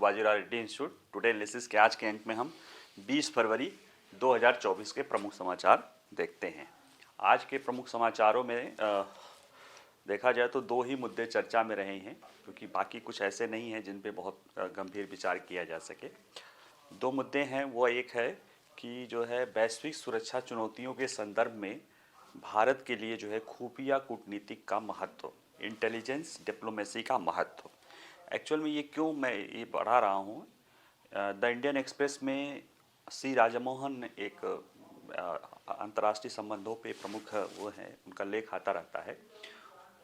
Bajirao Reddy institute today analysis के आज के अंक में हम 20 फरवरी 2024 के प्रमुख समाचार देखते हैं। आज के प्रमुख समाचारों में देखा जाए तो दो ही मुद्दे चर्चा में रहे हैं, क्योंकि बाकी कुछ ऐसे नहीं हैं जिन पे बहुत गंभीर विचार किया जा सके। दो मुद्दे हैं, वो एक है कि जो है वैश्विक सुरक्षा चुनौतियों के संदर्भ में भारत के लिए जो है खुफिया कूटनीति का महत्व, इंटेलिजेंस डिप्लोमेसी का महत्व। एक्चुअल में ये क्यों मैं ये बढ़ा रहा हूँ, द इंडियन एक्सप्रेस में सी राजमोहन एक अंतर्राष्ट्रीय संबंधों पे प्रमुख वो हैं, उनका लेख आता रहता है।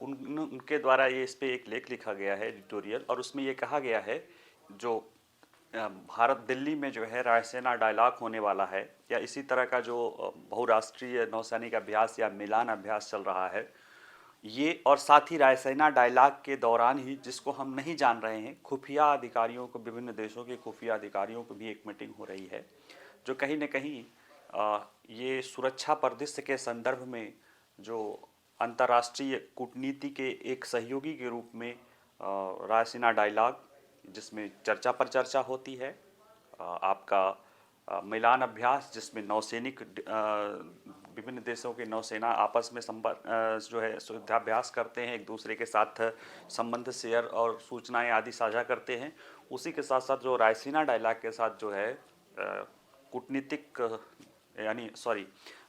उनके द्वारा ये इस पे एक लेख लिखा गया है, एडिटोरियल, और उसमें ये कहा गया है जो भारत दिल्ली में जो है रायसेना डायलॉग होने वाला है, या इसी तरह का जो बहुराष्ट्रीय नौसैनिक अभ्यास या मिलान अभ्यास चल रहा है, ये और साथ ही रायसेना डायलॉग के दौरान ही, जिसको हम नहीं जान रहे हैं, खुफिया अधिकारियों को, विभिन्न देशों के खुफिया अधिकारियों को भी एक मीटिंग हो रही है, जो कहीं न कहीं ये सुरक्षा परिदृश्य के संदर्भ में जो अंतर्राष्ट्रीय कूटनीति के एक सहयोगी के रूप में रायसीना डायलॉग, जिसमें चर्चा पर चर्चा होती है, आपका मिलान अभ्यास जिसमें नौसैनिक विभिन्न देशों के नौसेना आपस में जो है युद्धाभ्यास करते हैं, एक दूसरे के साथ संबंध शेयर और सूचनाएं आदि साझा करते हैं। उसी के साथ साथ जो रायसीना डायलॉग के साथ जो है कूटनीतिक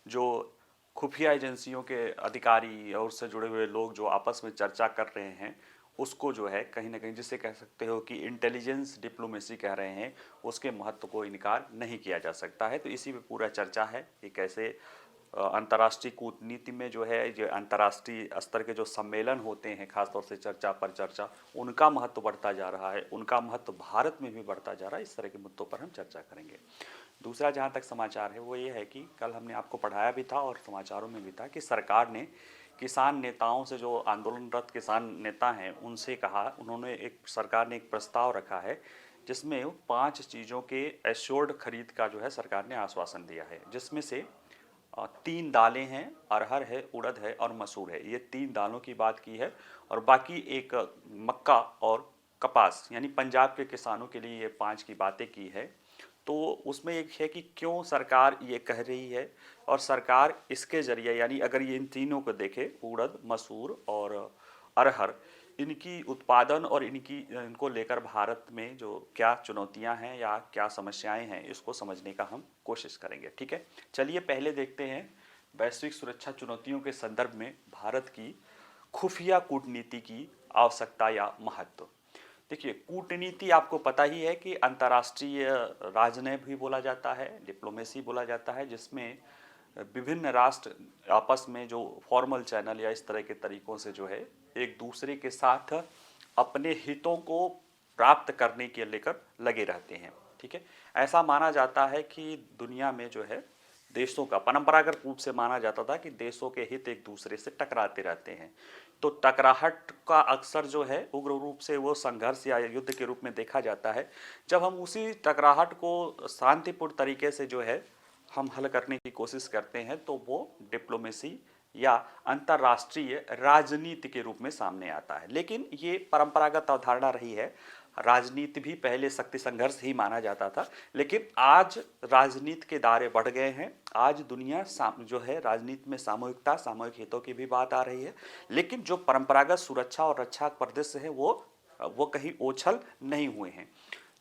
जो खुफिया एजेंसियों के अधिकारी और उससे जुड़े हुए लोग जो आपस में चर्चा कर रहे हैं, उसको जो है कहीं ना कहीं, जिसे कह सकते हो कि इंटेलिजेंस डिप्लोमेसी कह रहे हैं, उसके महत्व को इनकार नहीं किया जा सकता है। तो इसी पे पूरा चर्चा है कि कैसे अंतर्राष्ट्रीय कूटनीति में जो है, जो अंतर्राष्ट्रीय स्तर के जो सम्मेलन होते हैं, खासतौर से चर्चा पर चर्चा, उनका महत्व बढ़ता जा रहा है, उनका महत्व भारत में भी बढ़ता जा रहा है। इस तरह के मुद्दों पर हम चर्चा करेंगे। दूसरा जहाँ तक समाचार है वो ये है कि कल हमने आपको पढ़ाया भी था और समाचारों में भी था कि सरकार ने किसान नेताओं से, जो आंदोलनरत किसान नेता हैं, उनसे कहा, सरकार ने एक प्रस्ताव रखा है जिसमें 5 चीज़ों के एश्योर्ड खरीद का जो है सरकार ने आश्वासन दिया है, जिसमें से 3 दालें हैं, अरहर है, उड़द है और मसूर है। ये 3 दालों की बात की है, और बाकी एक मक्का और कपास, यानी पंजाब के किसानों के लिए ये 5 की बातें की है। तो उसमें एक है कि क्यों सरकार ये कह रही है, और सरकार इसके ज़रिए, यानी अगर ये इन तीनों को देखे, उड़द, मसूर और अरहर, इनकी उत्पादन और इनको लेकर भारत में जो क्या चुनौतियां हैं या क्या समस्याएं हैं, इसको समझने का हम कोशिश करेंगे। ठीक है, चलिए पहले देखते हैं वैश्विक सुरक्षा चुनौतियों के संदर्भ में भारत की खुफिया कूटनीति की आवश्यकता या महत्व। देखिए, कूटनीति आपको पता ही है कि अंतर्राष्ट्रीय राजनय भी बोला जाता है, डिप्लोमेसी बोला जाता है, जिसमें विभिन्न राष्ट्र आपस में जो फॉर्मल चैनल या इस तरह के तरीकों से जो है एक दूसरे के साथ अपने हितों को प्राप्त करने के लेकर लगे रहते हैं। ठीक है, ऐसा माना जाता है कि दुनिया में जो है देशों का परंपरागत रूप से माना जाता था कि देशों के हित एक दूसरे से टकराते रहते हैं। तो टकराहट का अक्सर जो है उग्र रूप से वो संघर्ष या युद्ध के रूप में देखा जाता है। जब हम उसी टकराहट को शांतिपूर्ण तरीके से जो है हम हल करने की कोशिश करते हैं, तो वो डिप्लोमेसी या अंतर्राष्ट्रीय राजनीति के रूप में सामने आता है। लेकिन ये परंपरागत अवधारणा रही है। राजनीति भी पहले शक्ति संघर्ष ही माना जाता था, लेकिन आज राजनीति के दायरे बढ़ गए हैं। आज दुनिया जो है राजनीति में सामूहिकता, सामूहिक हितों की भी बात आ रही है, लेकिन जो परंपरागत सुरक्षा और रक्षा परिदृश्य है वो कहीं ओछल नहीं हुए हैं।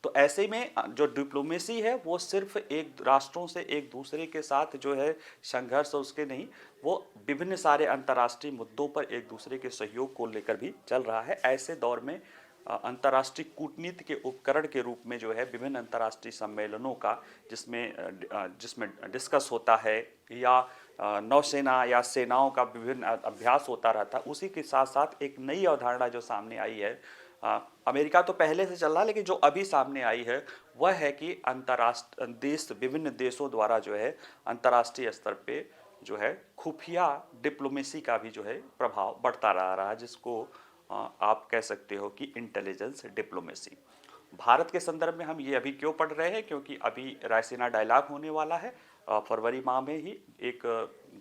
तो ऐसे में जो डिप्लोमेसी है वो सिर्फ एक राष्ट्रों से एक दूसरे के साथ जो है संघर्ष उसके नहीं, वो विभिन्न सारे अंतर्राष्ट्रीय मुद्दों पर एक दूसरे के सहयोग को लेकर भी चल रहा है। ऐसे दौर में अंतर्राष्ट्रीय कूटनीति के उपकरण के रूप में जो है विभिन्न अंतर्राष्ट्रीय सम्मेलनों का, जिसमें डिस्कस होता है, या नौसेना या सेनाओं का विभिन्न अभ्यास होता रहता है, उसी के साथ साथ एक नई अवधारणा जो सामने आई है, अमेरिका तो पहले से चल रहा, लेकिन जो अभी सामने आई है वह है कि विभिन्न देशों द्वारा जो है अंतर्राष्ट्रीय स्तर पे जो है खुफिया डिप्लोमेसी का भी जो है प्रभाव बढ़ता रहा है, जिसको आप कह सकते हो कि इंटेलिजेंस डिप्लोमेसी। भारत के संदर्भ में हम ये अभी क्यों पढ़ रहे हैं, क्योंकि अभी रायसीना डायलॉग होने वाला है फरवरी माह में ही एक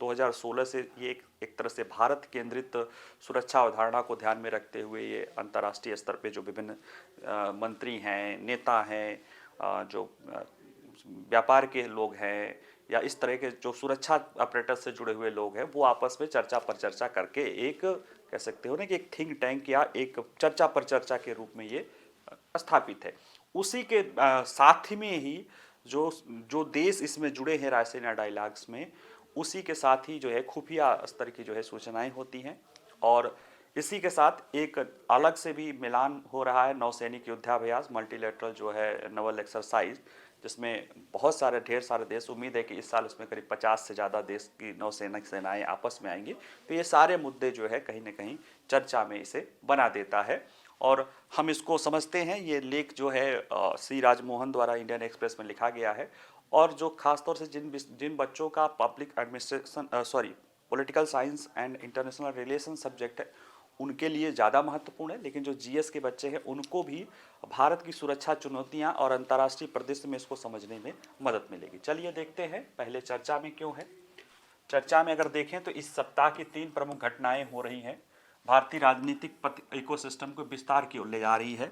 2016 से ये एक तरह से भारत केंद्रित सुरक्षा अवधारणा को ध्यान में रखते हुए ये अंतर्राष्ट्रीय स्तर पे जो विभिन्न मंत्री हैं, नेता हैं, जो व्यापार के लोग हैं या इस तरह के जो सुरक्षा ऑपरेटर्स से जुड़े हुए लोग हैं, वो आपस में चर्चा पर चर्चा करके एक कह सकते हो ना कि एक थिंक टैंक या एक चर्चा पर चर्चा के रूप में ये स्थापित है। उसी के साथ में ही जो जो देश इसमें जुड़े हैं रायसीना डायलॉग्स में, उसी के साथ ही जो है खुफिया स्तर की जो है सूचनाएं होती हैं। और इसी के साथ एक अलग से भी मिलान हो रहा है नौसैनिक युद्धाभ्यास, मल्टीलेटरल जो है नवल एक्सरसाइज, जिसमें बहुत सारे ढेर सारे देश, उम्मीद है कि इस साल इसमें करीब 50 से ज़्यादा देश की नौसैनिक सेनाएं आपस में आएंगी। तो ये सारे मुद्दे जो है कहीं ना कहीं चर्चा में इसे बना देता है। और हम इसको समझते हैं, ये लेख जो है सी राजमोहन द्वारा इंडियन एक्सप्रेस में लिखा गया है। और जो खासतौर से जिन बच्चों का public administration political science and international relation subject है, उनके लिए ज़्यादा महत्वपूर्ण है। लेकिन जो जीएस के बच्चे हैं उनको भी भारत की सुरक्षा चुनौतियां और अंतर्राष्ट्रीय परिदृश्य में इसको समझने में मदद मिलेगी। चलिए देखते हैं पहले चर्चा में क्यों है। चर्चा में अगर देखें तो इस सप्ताह की 3 प्रमुख घटनाएं हो रही हैं, भारतीय राजनीतिक इकोसिस्टम को विस्तार की ओर ले जा रही है।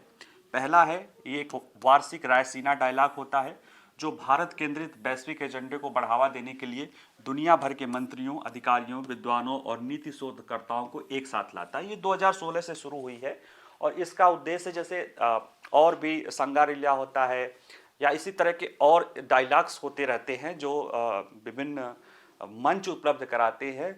पहला है, ये एक वार्षिक रायसीना डायलॉग होता है जो भारत केंद्रित वैश्विक एजेंडे को बढ़ावा देने के लिए दुनिया भर के मंत्रियों, अधिकारियों, विद्वानों और नीति शोधकर्ताओं को एक साथ लाता है। ये 2016 से शुरू हुई है और इसका उद्देश्य जैसे और भी संगारिल्ला होता है या इसी तरह के और डायलॉग्स होते रहते हैं जो विभिन्न मंच उपलब्ध कराते हैं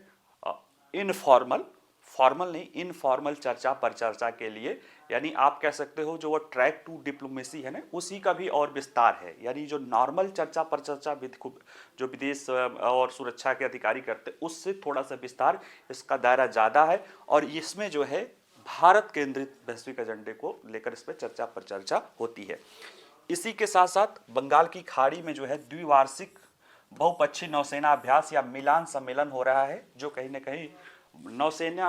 इनफॉर्मल, फॉर्मल नहीं, इनफॉर्मल चर्चा पर चर्चा के लिए। यानी आप कह सकते हो जो वो ट्रैक टू डिप्लोमेसी है ना, उसी का भी और विस्तार है। यानी जो नॉर्मल चर्चा पर चर्चा जो विदेश और सुरक्षा के अधिकारी करते, उससे थोड़ा सा विस्तार, इसका दायरा ज़्यादा है। और इसमें जो है भारत केंद्रित वैश्विक एजेंडे को लेकर इस पर चर्चा पर चर्चा होती है। इसी के साथ साथ बंगाल की खाड़ी में जो है द्विवार्षिक बहुपक्षीय नौसेना अभ्यास या मिलान सम्मेलन हो रहा है, जो कहीं ना कहीं नौसेना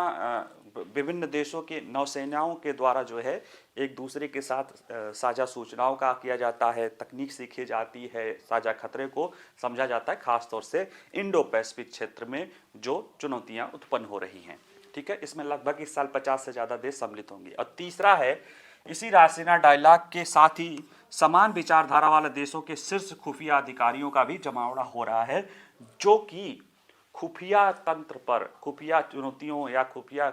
विभिन्न देशों के नौसेनाओं के द्वारा जो है एक दूसरे के साथ साझा सूचनाओं का किया जाता है, तकनीक सीखी जाती है, साझा खतरे को समझा जाता है, खासतौर से इंडो पैसिफिक क्षेत्र में जो चुनौतियां उत्पन्न हो रही हैं। ठीक है, इसमें लगभग इस साल 50 से ज़्यादा देश सम्मिलित होंगे। और तीसरा है, इसी रायसीना डायलॉग के साथ ही समान विचारधारा वाले देशों के शीर्ष खुफिया अधिकारियों का भी जमावड़ा हो रहा है, जो कि खुफिया तंत्र पर, खुफिया चुनौतियों या खुफिया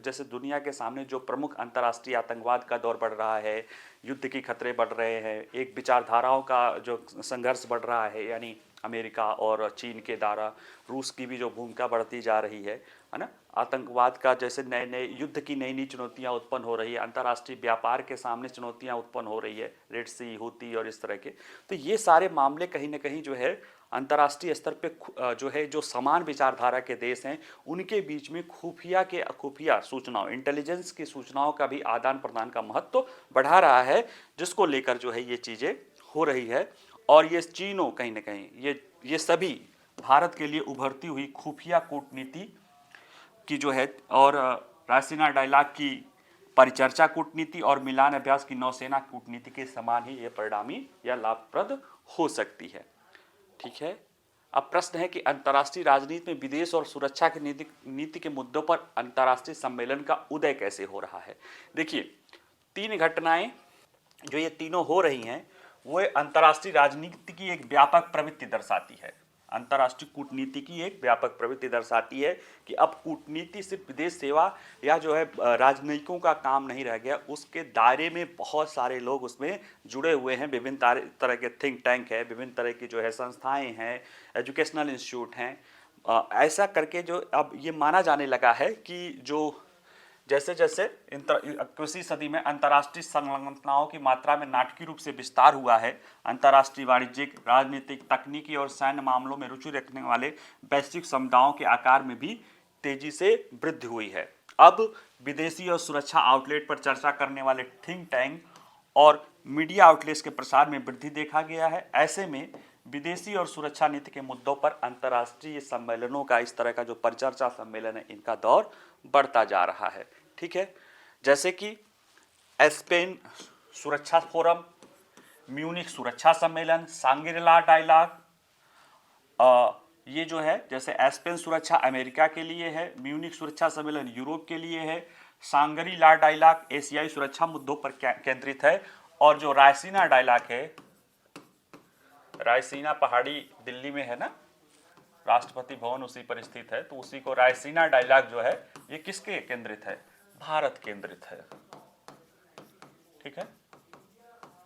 जैसे दुनिया के सामने जो प्रमुख अंतर्राष्ट्रीय आतंकवाद का दौर बढ़ रहा है, युद्ध की खतरे बढ़ रहे हैं, एक विचारधाराओं का जो संघर्ष बढ़ रहा है, यानी अमेरिका और चीन के द्वारा रूस की भी जो भूमिका बढ़ती जा रही है ना, आतंकवाद का जैसे नए नए युद्ध की नई नई चुनौतियां उत्पन्न हो रही है, अंतर्राष्ट्रीय व्यापार के सामने चुनौतियां उत्पन्न हो रही है, रेड सी, हूती और इस तरह के। तो ये सारे मामले कहीं ना कहीं जो है अंतर्राष्ट्रीय स्तर पे जो है जो समान विचारधारा के देश हैं उनके बीच में खुफिया सूचनाओं, इंटेलिजेंस की सूचनाओं का भी आदान प्रदान का महत्व बढ़ा रहा है, जिसको लेकर जो है ये चीज़ें हो रही है। और ये चीनों कहीं ना कहीं ये सभी भारत के लिए उभरती हुई खुफिया कूटनीति की जो है और रायसीना डायलॉग की परिचर्चा कूटनीति और मिलान अभ्यास की नौसेना कूटनीति के समान ही ये परिणामी या लाभप्रद हो सकती है। ठीक है, अब प्रश्न है कि अंतर्राष्ट्रीय राजनीति में विदेश और सुरक्षा की नीति के मुद्दों पर अंतर्राष्ट्रीय सम्मेलन का उदय कैसे हो रहा है। देखिए, 3 घटनाएं जो ये तीनों हो रही हैं वो अंतर्राष्ट्रीय राजनीति की एक व्यापक प्रवृत्ति दर्शाती है, अंतर्राष्ट्रीय कूटनीति की एक व्यापक प्रवृत्ति दर्शाती है कि अब कूटनीति सिर्फ विदेश सेवा या जो है राजनयिकों का काम नहीं रह गया, उसके दायरे में बहुत सारे लोग उसमें जुड़े हुए हैं। विभिन्न तरह के थिंक टैंक है, विभिन्न तरह की जो है संस्थाएं हैं, एजुकेशनल इंस्टीट्यूट हैं, ऐसा करके जो अब ये माना जाने लगा है कि जो जैसे जैसे 21वीं सदी में अंतर्राष्ट्रीय संलग्नताओं की मात्रा में नाटकीय रूप से विस्तार हुआ है, अंतर्राष्ट्रीय वाणिज्यिक, राजनीतिक, तकनीकी और सैन्य मामलों में रुचि रखने वाले वैश्विक समुदायों के आकार में भी तेजी से वृद्धि हुई है। अब विदेशी और सुरक्षा आउटलेट पर चर्चा करने वाले थिंक टैंक और मीडिया आउटलेट्स के प्रसार में वृद्धि देखा गया है। ऐसे में विदेशी और सुरक्षा नीति के मुद्दों पर अंतर्राष्ट्रीय सम्मेलनों का, इस तरह का जो परिचर्चा सम्मेलन है, इनका दौर बढ़ता जा रहा है। ठीक है, जैसे कि एस्पेन सुरक्षा फोरम, म्यूनिख सुरक्षा सम्मेलन, सांग्रीला डायलॉग, ये जो है जैसे एस्पेन सुरक्षा अमेरिका के लिए है, म्यूनिक सुरक्षा सम्मेलन यूरोप के लिए है, सांगरी ला डायलॉग एशियाई सुरक्षा मुद्दों पर केंद्रित है, और जो रायसीना डायलॉग है, रायसीना पहाड़ी दिल्ली में है ना, राष्ट्रपति भवन उसी पर स्थित है, तो उसी को रायसीना डायलॉग जो है ये किसके केंद्रित है? भारत केंद्रित है। ठीक है,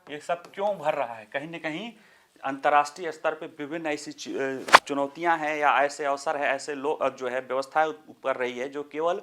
ये सब क्यों भर रहा है? कहीं ना कहीं अंतर्राष्ट्रीय स्तर पे विभिन्न ऐसी चुनौतियां हैं या ऐसे अवसर है, ऐसे लोग जो है व्यवस्थाएं कर रही है जो केवल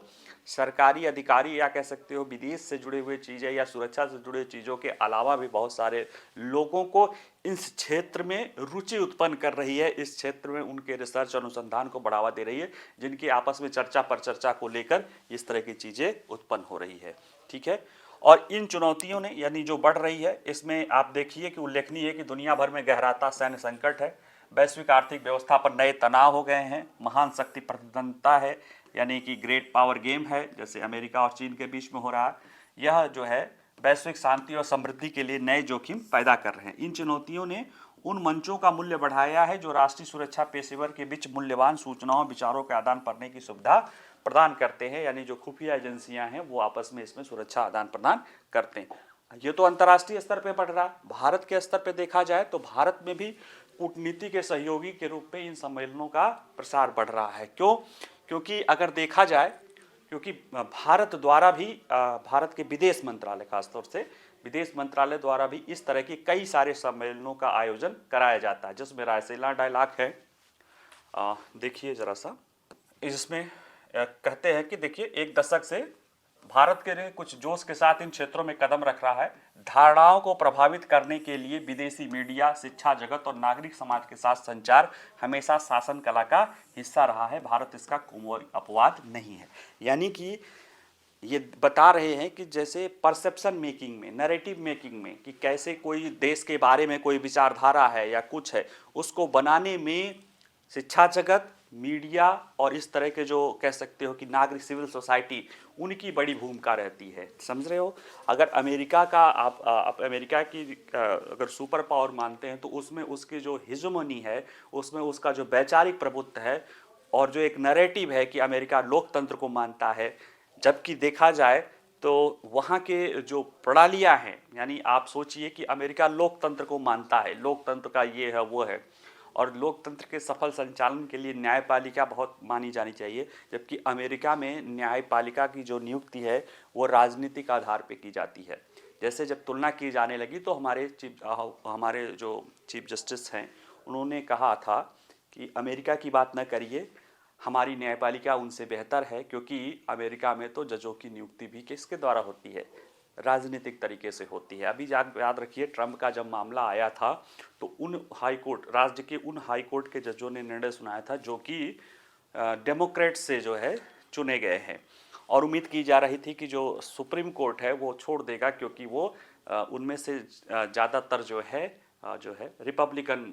सरकारी अधिकारी या कह सकते हो विदेश से जुड़े हुए चीज़ें या सुरक्षा से जुड़े चीज़ों के अलावा भी बहुत सारे लोगों को इस क्षेत्र में रुचि उत्पन्न कर रही है, इस क्षेत्र में उनके रिसर्च अनुसंधान को बढ़ावा दे रही है, जिनकी आपस में चर्चा पर चर्चा को लेकर इस तरह की चीज़ें उत्पन्न हो रही है। ठीक है, और इन चुनौतियों ने यानी जो बढ़ रही है, इसमें आप देखिए कि उल्लेखनीय है कि दुनिया भर में गहराता सैन्य संकट है, वैश्विक आर्थिक व्यवस्था पर नए तनाव हो गए हैं, महान शक्ति प्रतिद्वंद्विता है यानी कि ग्रेट पावर गेम है जैसे अमेरिका और चीन के बीच में हो रहा है, यह जो है वैश्विक शांति और समृद्धि के लिए नए जोखिम पैदा कर रहे हैं। इन चुनौतियों ने उन मंचों का मूल्य बढ़ाया है जो राष्ट्रीय सुरक्षा पेशेवर के बीच मूल्यवान सूचनाओं विचारों के आदान करने की सुविधा प्रदान करते हैं, यानी जो खुफिया एजेंसियां हैं वो आपस में इसमें सुरक्षा आदान प्रदान करते हैं। ये तो अंतर्राष्ट्रीय स्तर पे बढ़ रहा है। भारत के स्तर पे देखा जाए तो भारत में भी कूटनीति के सहयोगी के रूप में इन सम्मेलनों का प्रसार बढ़ रहा है। क्यों? क्योंकि अगर देखा जाए, क्योंकि भारत द्वारा भी भारत के विदेश मंत्रालय, खासतौर से विदेश मंत्रालय द्वारा भी इस तरह की कई सारे सम्मेलनों का आयोजन कराया जाता है, जिसमें रायसीना डायलॉग है। देखिए जरा सा, इसमें कहते हैं कि देखिए एक दशक से भारत के लिए कुछ जोश के साथ इन क्षेत्रों में कदम रख रहा है। धारणाओं को प्रभावित करने के लिए विदेशी मीडिया, शिक्षा जगत और नागरिक समाज के साथ संचार हमेशा शासन कला का हिस्सा रहा है। भारत इसका कोई अपवाद नहीं है। यानी कि ये बता रहे हैं कि जैसे परसेप्शन मेकिंग में, नैरेटिव मेकिंग में, कि कैसे कोई देश के बारे में कोई विचारधारा है या कुछ है, उसको बनाने में शिक्षा जगत, मीडिया और इस तरह के जो कह सकते हो कि नागरिक सिविल सोसाइटी, उनकी बड़ी भूमिका रहती है। समझ रहे हो? अगर अमेरिका का आप अमेरिका की अगर सुपर पावर मानते हैं तो उसमें उसकी जो हिजमनी है, उसमें उसका जो वैचारिक प्रभुत्व है और जो एक नैरेटिव है कि अमेरिका लोकतंत्र को मानता है, जबकि देखा जाए तो वहाँ के जो प्रणालियाँ हैं, यानी आप सोचिए कि अमेरिका लोकतंत्र को मानता है, लोकतंत्र का ये है वो है, और लोकतंत्र के सफल संचालन के लिए न्यायपालिका बहुत मानी जानी चाहिए, जबकि अमेरिका में न्यायपालिका की जो नियुक्ति है वो राजनीतिक आधार पे की जाती है। जैसे जब तुलना की जाने लगी तो हमारे जो चीफ जस्टिस हैं उन्होंने कहा था कि अमेरिका की बात न करिए, हमारी न्यायपालिका उनसे बेहतर है, क्योंकि अमेरिका में तो जजों की नियुक्ति भी किसके द्वारा होती है? राजनीतिक तरीके से होती है। अभी याद रखिए, ट्रंप का जब मामला आया था तो उन हाई कोर्ट, राज्य के उन हाई कोर्ट के जजों ने निर्णय सुनाया था जो कि डेमोक्रेट से जो है चुने गए हैं, और उम्मीद की जा रही थी कि जो सुप्रीम कोर्ट है वो छोड़ देगा, क्योंकि वो उनमें से ज़्यादातर जो है रिपब्लिकन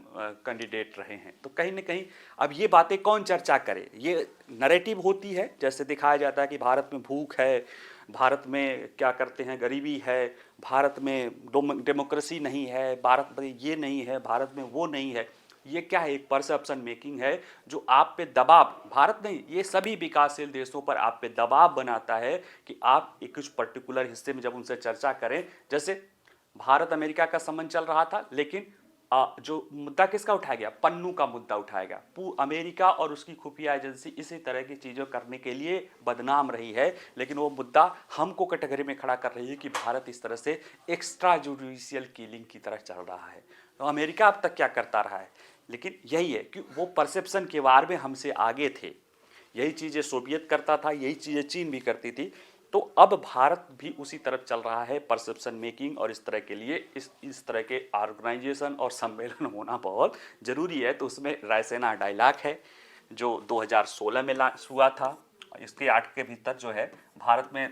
कैंडिडेट रहे हैं। तो कहीं ना कहीं अब ये बातें कौन चर्चा करे? ये नैरेटिव होती है, जैसे दिखाया जाता है कि भारत में भूख है, भारत में क्या करते हैं, गरीबी है, भारत में डेमोक्रेसी नहीं है, भारत में ये नहीं है, भारत में वो नहीं है। ये क्या है? एक परसेप्शन मेकिंग है जो आप पे दबाव, भारत नहीं, ये सभी विकासशील देशों पर आप पे दबाव बनाता है कि आप एक कुछ पर्टिकुलर हिस्से में जब उनसे चर्चा करें, जैसे भारत अमेरिका का संबंध चल रहा था, लेकिन जो मुद्दा किसका उठाया गया? पन्नू का मुद्दा उठाया गया। अमेरिका और उसकी खुफिया एजेंसी इसी तरह की चीज़ों करने के लिए बदनाम रही है, लेकिन वो मुद्दा हमको कैटेगरी में खड़ा कर रही है कि भारत इस तरह से एक्स्ट्रा जुडिशियल किलिंग की तरह चल रहा है। तो अमेरिका अब तक क्या करता रहा है? लेकिन यही है कि वो परसेप्शन के वार में हमसे आगे थे। यही चीज़ें सोवियत करता था, यही चीज़ें चीन भी करती थी। तो अब भारत भी उसी तरफ चल रहा है, परसेप्शन मेकिंग, और इस तरह के लिए इस तरह के ऑर्गेनाइजेशन और सम्मेलन होना बहुत ज़रूरी है। तो उसमें रायसीना डायलॉग है जो 2016 में हुआ था। इसके आर्ट के भीतर जो है भारत में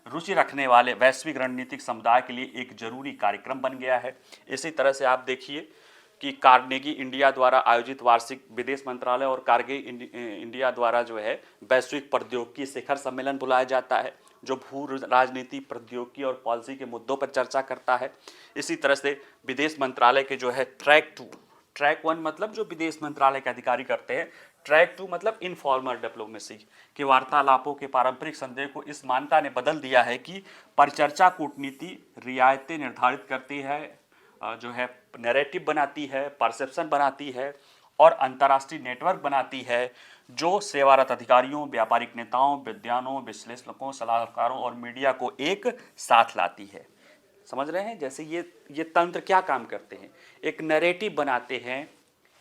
रुचि रखने वाले वैश्विक रणनीतिक समुदाय के लिए एक जरूरी कार्यक्रम बन गया है। इसी तरह से आप देखिए कि कार्नेगी इंडिया द्वारा आयोजित वार्षिक विदेश मंत्रालय और कार्नेगी इंडिया द्वारा जो है वैश्विक प्रौद्योगिकी शिखर सम्मेलन बुलाया जाता है, जो भू राजनीति, प्रौद्योगिकी और पॉलिसी के मुद्दों पर चर्चा करता है। इसी तरह से विदेश मंत्रालय के जो है ट्रैक ट्रैक 1 मतलब जो विदेश मंत्रालय के अधिकारी करते हैं, ट्रैक 2 मतलब इनफॉर्मल डिप्लोमेसी के वार्तालापों के पारंपरिक संदेह को इस मान्यता ने बदल दिया है कि परिचर्चा कूटनीति रियायतें निर्धारित करती है, जो है नैरेटिव बनाती है, परसेप्शन बनाती है और अंतर्राष्ट्रीय नेटवर्क बनाती है जो सेवारत अधिकारियों, व्यापारिक नेताओं, विद्वानों, विश्लेषकों, सलाहकारों और मीडिया को एक साथ लाती है। समझ रहे हैं? जैसे ये तंत्र क्या काम करते हैं, एक नैरेटिव बनाते हैं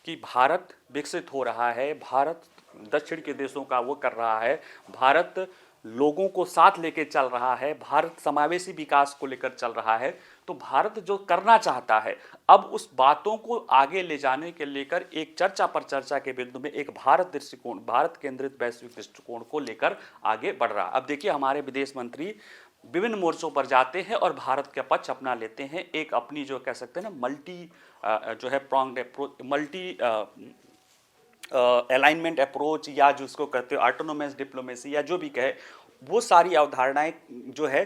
कि भारत विकसित हो रहा है, भारत दक्षिण के देशों का वो कर रहा है, भारत लोगों को साथ लेकर चल रहा है, भारत समावेशी विकास को लेकर चल रहा है। तो भारत जो करना चाहता है, अब उस बातों को आगे ले जाने के लेकर एक चर्चा पर चर्चा के बिंदु में एक भारत दृष्टिकोण, भारत केंद्रित वैश्विक दृष्टिकोण को लेकर आगे बढ़ रहा है। अब देखिए हमारे विदेश मंत्री विभिन्न मोर्चों पर जाते हैं और भारत का पक्ष अपना लेते हैं, एक अपनी जो कह सकते हैं ना मल्टी जो है pronged approach, multi alignment approach या जिसको कहते हो ऑटोनोमस डिप्लोमेसी या जो भी कहे, वो सारी अवधारणाएं जो है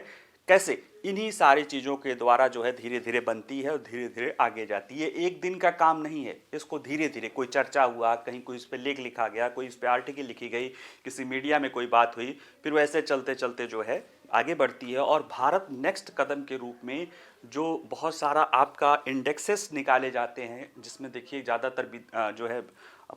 कैसे इन्हीं सारी चीज़ों के द्वारा जो है धीरे धीरे बनती है और धीरे धीरे आगे जाती है। एक दिन का काम नहीं है, इसको धीरे धीरे कोई चर्चा हुआ, कहीं कोई इस पर लेख लिखा गया, कोई इस पर आर्टिकल लिखी गई, किसी मीडिया में कोई बात हुई, फिर वैसे चलते चलते जो है आगे बढ़ती है। और भारत नेक्स्ट कदम के रूप में जो बहुत सारा आपका इंडेक्सेस निकाले जाते हैं, जिसमें देखिए ज़्यादातर जो है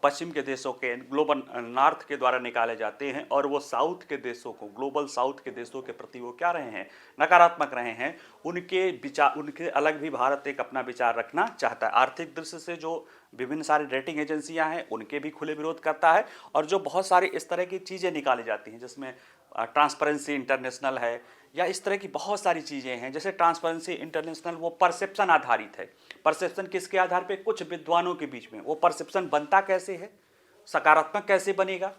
पश्चिम के देशों के ग्लोबल नॉर्थ के द्वारा निकाले जाते हैं और वो साउथ के देशों को, ग्लोबल साउथ के देशों के प्रति वो क्या रहे हैं, नकारात्मक रहे हैं। उनके विचार, उनके अलग भी भारत एक अपना विचार रखना चाहता है। आर्थिक दृष्टि से जो विभिन्न सारी रेटिंग एजेंसियां हैं उनके भी खुले विरोध करता है, और जो बहुत सारी इस तरह की चीज़ें निकाली जाती हैं जिसमें ट्रांसपेरेंसी इंटरनेशनल है या इस तरह की बहुत सारी चीज़ें हैं। जैसे ट्रांसपेरेंसी इंटरनेशनल वो परसेप्शन आधारित है। परसेप्शन किसके आधार पे? कुछ विद्वानों के बीच में। वो परसेप्शन बनता कैसे है, सकारात्मक कैसे बनेगा,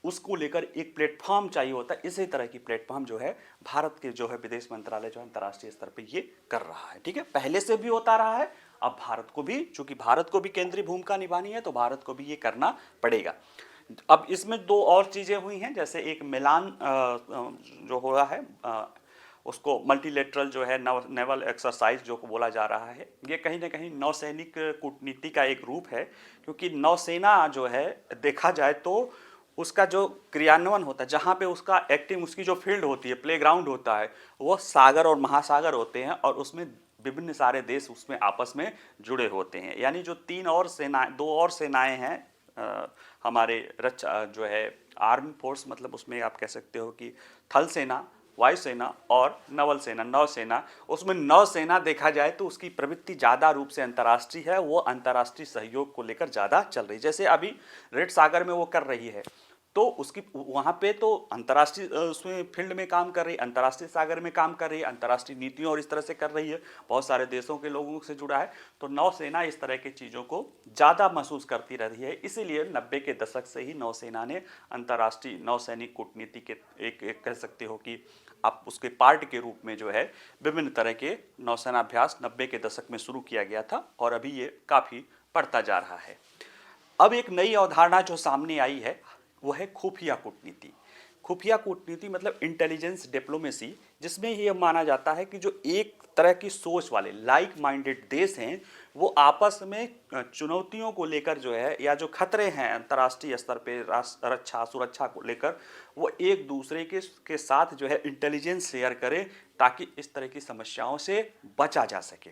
उसको लेकर एक प्लेटफॉर्म चाहिए होता है। इसी तरह की प्लेटफॉर्म जो है भारत के जो है विदेश मंत्रालय जो अंतर्राष्ट्रीय स्तर पे ये कर रहा है। ठीक है, पहले से भी होता रहा है, अब भारत को भी, चूंकि भारत को भी केंद्रीय भूमिका निभानी है तो भारत को भी ये करना पड़ेगा। अब इसमें दो और चीज़ें हुई हैं, जैसे एक मिलान जो हो रहा है उसको मल्टीलेटरल जो है नेवल एक्सरसाइज जो बोला जा रहा है, ये कहीं ना कहीं नौसैनिक कूटनीति का एक रूप है। क्योंकि नौसेना जो है देखा जाए तो उसका जो क्रियान्वयन होता है, जहाँ पे उसका एक्टिंग, उसकी जो फील्ड होती है, प्लेग्राउंड होता है, वो सागर और महासागर होते हैं और उसमें विभिन्न सारे देश उसमें आपस में जुड़े होते हैं। यानी जो दो और सेनाएं हैं हमारे रक्षा जो है आर्मी फोर्स, मतलब उसमें आप कह सकते हो कि थल सेना, वायुसेना और नवल सेना, नौसेना। उसमें नौसेना देखा जाए तो उसकी प्रवृत्ति ज़्यादा रूप से अंतर्राष्ट्रीय है, वो अंतर्राष्ट्रीय सहयोग को लेकर ज़्यादा चल रही है। जैसे अभी रेड सागर में वो कर रही है, तो उसकी वहाँ पे तो अंतर्राष्ट्रीय उसमें फील्ड में काम कर रही है, अंतर्राष्ट्रीय सागर में काम कर रही है, अंतर्राष्ट्रीय नीतियों और इस तरह से कर रही है, बहुत सारे देशों के लोगों से जुड़ा है। तो नौसेना इस तरह की चीज़ों को ज़्यादा महसूस करती रही है। इसीलिए 90 के दशक से ही नौसेना ने अंतर्राष्ट्रीय नौसैनिक कूटनीति के एक कह सकते हो कि आप उसके पार्ट के रूप में जो है विभिन्न तरह के नौसेना अभ्यास 90 के दशक में शुरू किया गया था और अभी ये काफ़ी बढ़ता जा रहा है। अब एक नई अवधारणा जो सामने आई है वो है खुफिया कूटनीति। खुफिया कूटनीति मतलब इंटेलिजेंस डिप्लोमेसी, जिसमें ये माना जाता है कि जो एक तरह की सोच वाले लाइक माइंडेड देश हैं वो आपस में चुनौतियों को लेकर जो है, या जो खतरे हैं अंतर्राष्ट्रीय स्तर पे रक्षा सुरक्षा को लेकर, वो एक दूसरे के साथ जो है इंटेलिजेंस शेयर करें ताकि इस तरह की समस्याओं से बचा जा सके।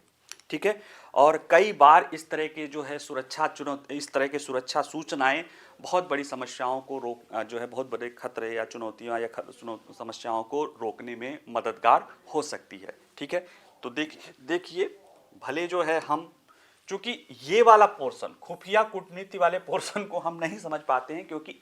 ठीक है, और कई बार इस तरह के जो है इस तरह के सुरक्षा सूचनाएं बहुत बड़ी समस्याओं को जो है बहुत बड़े खतरे या चुनौतियां या समस्याओं को रोकने में मददगार हो सकती है। ठीक है, तो देखिए भले जो है हम, चूंकि ये वाला पोर्शन खुफिया कूटनीति वाले पोर्शन को हम नहीं समझ पाते हैं, क्योंकि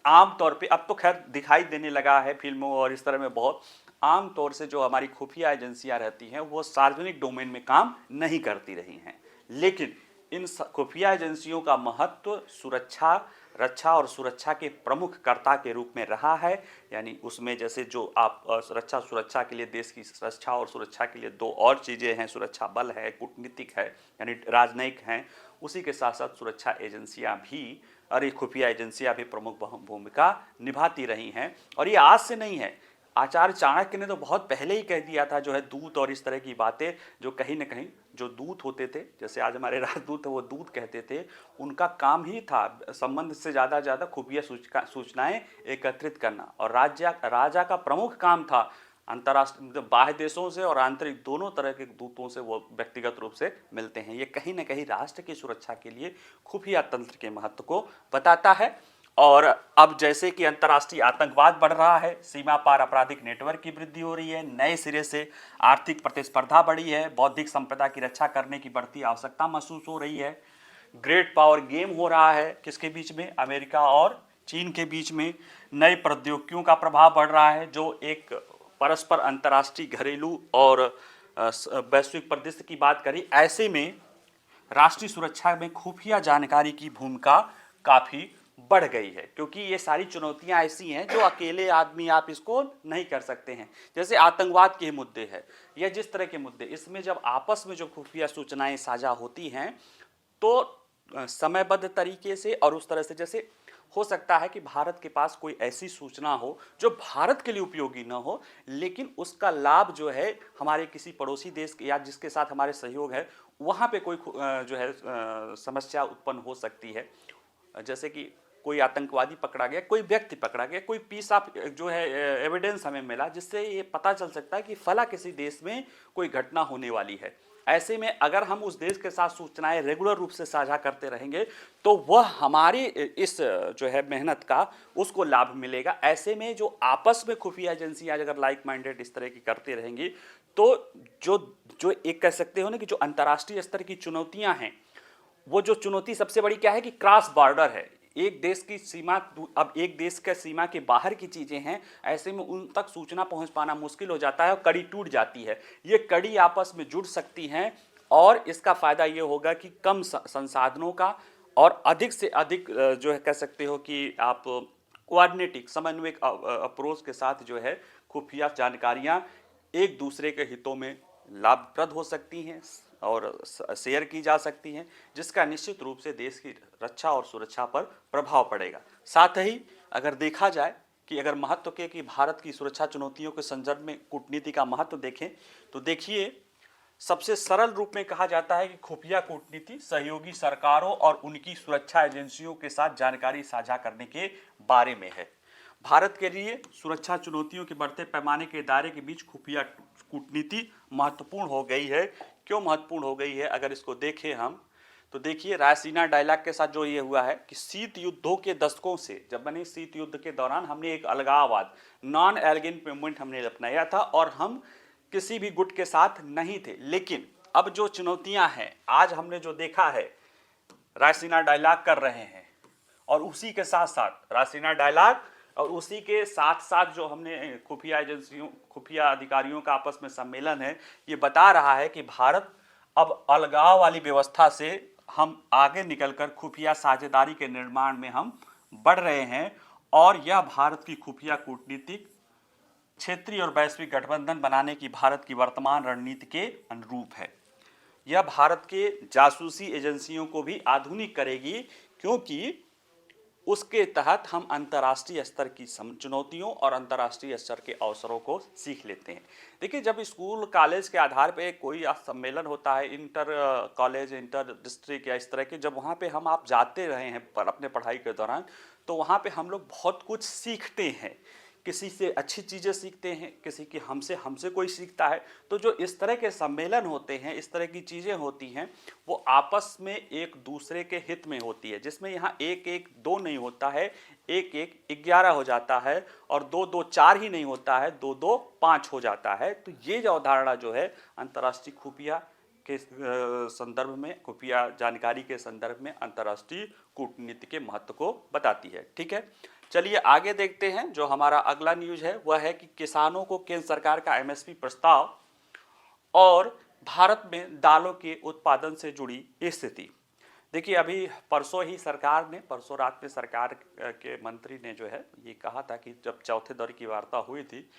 आम तौर पे अब तो खैर दिखाई देने लगा है फिल्मों और इस तरह में, बहुत आम तौर से जो हमारी खुफिया एजेंसियां रहती हैं वो सार्वजनिक डोमेन में काम नहीं करती रही हैं। लेकिन इन खुफिया एजेंसियों का महत्व सुरक्षा, रक्षा और सुरक्षा के प्रमुख कर्ता के रूप में रहा है। यानी उसमें जैसे जो आप सुरक्षा के लिए, देश की रक्षा और सुरक्षा के लिए दो और चीज़ें हैं, सुरक्षा बल है, कूटनीतिक है यानी राजनयिक हैं, उसी के साथ साथ सुरक्षा एजेंसियां भी और ये खुफिया एजेंसियां भी प्रमुख भूमिका निभाती रही हैं। और ये आज से नहीं है, आचार्य चाणक्य ने तो बहुत पहले ही कह दिया था जो है दूत और इस तरह की बातें, जो कहीं ना कहीं जो दूत होते थे, जैसे आज हमारे राजदूत है वो दूत कहते थे, उनका काम ही था संबंध से ज़्यादा खुफिया सूचनाएं एकत्रित करना। और राजा का प्रमुख काम था अंतर्राष्ट्रीय बाह्य देशों से और आंतरिक दोनों तरह के दूतों से वो व्यक्तिगत रूप से मिलते हैं। ये कहीं ना कहीं राष्ट्र की सुरक्षा के लिए खुफिया तंत्र के महत्व को बताता है। और अब जैसे कि अंतर्राष्ट्रीय आतंकवाद बढ़ रहा है, सीमा पार आपराधिक नेटवर्क की वृद्धि हो रही है, नए सिरे से आर्थिक प्रतिस्पर्धा बढ़ी है, बौद्धिक संपदा की रक्षा करने की बढ़ती आवश्यकता महसूस हो रही है, ग्रेट पावर गेम हो रहा है किसके बीच में, अमेरिका और चीन के बीच में, नई प्रौद्योगिकियों का प्रभाव बढ़ रहा है जो एक परस्पर अंतर्राष्ट्रीय घरेलू और वैश्विक परिदृश्य की बात करी। ऐसे में राष्ट्रीय सुरक्षा में खुफिया जानकारी की भूमिका काफ़ी बढ़ गई है, क्योंकि ये सारी चुनौतियां ऐसी हैं जो अकेले आदमी आप इसको नहीं कर सकते हैं। जैसे आतंकवाद के मुद्दे हैं या जिस तरह के मुद्दे, इसमें जब आपस में जो खुफिया सूचनाएं साझा होती हैं तो समयबद्ध तरीके से और उस तरह से, जैसे हो सकता है कि भारत के पास कोई ऐसी सूचना हो जो भारत के लिए उपयोगी न हो, लेकिन उसका लाभ जो है हमारे किसी पड़ोसी देश या जिसके साथ हमारे सहयोग है वहाँ पे कोई जो है समस्या उत्पन्न हो सकती है। जैसे कि कोई आतंकवादी पकड़ा गया, कोई व्यक्ति पकड़ा गया, कोई पीस ऑफ जो है एविडेंस हमें मिला जिससे ये पता चल सकता है कि फला किसी देश में कोई घटना होने वाली है। ऐसे में अगर हम उस देश के साथ सूचनाएं रेगुलर रूप से साझा करते रहेंगे तो वह हमारी इस जो है मेहनत का उसको लाभ मिलेगा। ऐसे में जो आपस में खुफिया एजेंसियां अगर लाइक माइंडेड इस तरह की करती रहेंगी तो जो जो एक कह सकते हो ना कि जो अंतर्राष्ट्रीय स्तर की चुनौतियां हैं, वो जो चुनौती सबसे बड़ी क्या है कि क्रॉस बॉर्डर है, एक देश की सीमा, अब एक देश के सीमा के बाहर की चीजें हैं, ऐसे में उन तक सूचना पहुंच पाना मुश्किल हो जाता है और कड़ी टूट जाती है। ये कड़ी आपस में जुड़ सकती हैं और इसका फायदा ये होगा कि कम संसाधनों का और अधिक से अधिक जो है कह सकते हो कि आप कोऑर्डिनेटिक समन्वय अप्रोच के साथ जो है खुफिया जानकारियां एक दूसरे के हितों में लाभप्रद हो सकती हैं और शेयर की जा सकती हैं, जिसका निश्चित रूप से देश की रक्षा और सुरक्षा पर प्रभाव पड़ेगा। साथ ही अगर देखा जाए कि अगर महत्व के कि भारत की सुरक्षा चुनौतियों के संदर्भ में कूटनीति का महत्व देखें तो देखिए, सबसे सरल रूप में कहा जाता है कि खुफिया कूटनीति सहयोगी सरकारों और उनकी सुरक्षा एजेंसियों के साथ जानकारी साझा करने के बारे में है। भारत के लिए सुरक्षा चुनौतियों के बढ़ते पैमाने के दायरे के बीच खुफिया कूटनीति महत्वपूर्ण हो गई है। क्यों महत्वपूर्ण हो गई है अगर इसको देखें हम तो देखिए, रायसीना डायलॉग के साथ जो ये हुआ है कि शीत युद्धों के दशकों से, जब बने शीत युद्ध के दौरान हमने एक अलगाववाद नॉन एलिगेंट मूवमेंट हमने अपनाया था और हम किसी भी गुट के साथ नहीं थे। लेकिन अब जो चुनौतियां हैं, आज हमने जो देखा है, रायसीना डायलॉग कर रहे हैं और उसी के साथ साथ रायसीना डायलॉग और उसी के साथ साथ जो हमने खुफिया एजेंसियों, खुफिया अधिकारियों का आपस में सम्मेलन है, ये बता रहा है कि भारत अब अलगाव वाली व्यवस्था से हम आगे निकलकर खुफिया साझेदारी के निर्माण में हम बढ़ रहे हैं और यह भारत की खुफिया कूटनीतिक क्षेत्रीय और वैश्विक गठबंधन बनाने की भारत की वर्तमान रणनीति के अनुरूप है। यह भारत के जासूसी एजेंसियों को भी आधुनिक करेगी, क्योंकि उसके तहत हम अंतर्राष्ट्रीय स्तर की चुनौतियों और अंतर्राष्ट्रीय स्तर के अवसरों को सीख लेते हैं। देखिए, जब स्कूल कॉलेज के आधार पे कोई सम्मेलन होता है, इंटर कॉलेज, इंटर डिस्ट्रिक्ट या इस तरह के, जब वहाँ पे हम आप जाते रहे हैं अपने पढ़ाई के दौरान, तो वहाँ पे हम लोग बहुत कुछ सीखते हैं। किसी से अच्छी चीज़ें सीखते हैं, किसी की हमसे कोई सीखता है। तो जो इस तरह के सम्मेलन होते हैं, इस तरह की चीज़ें होती हैं, वो आपस में एक दूसरे के हित में होती है, जिसमें यहाँ एक एक दो नहीं होता है, एक एक 11 हो जाता है और दो दो 4 ही नहीं होता है, दो दो 5 हो जाता है। तो ये जो अवधारणा जो है अंतर्राष्ट्रीय खुफिया के संदर्भ में, खुफिया जानकारी के संदर्भ में अंतर्राष्ट्रीय कूटनीति के महत्व को बताती है। ठीक है, चलिए आगे देखते हैं। जो हमारा अगला न्यूज है वह है कि किसानों को केंद्र सरकार का एमएसपी प्रस्ताव और भारत में दालों के उत्पादन से जुड़ी स्थिति। देखिए, अभी परसों रात में सरकार के मंत्री ने जो है ये कहा था कि जब चौथे दौर की वार्ता हुई थी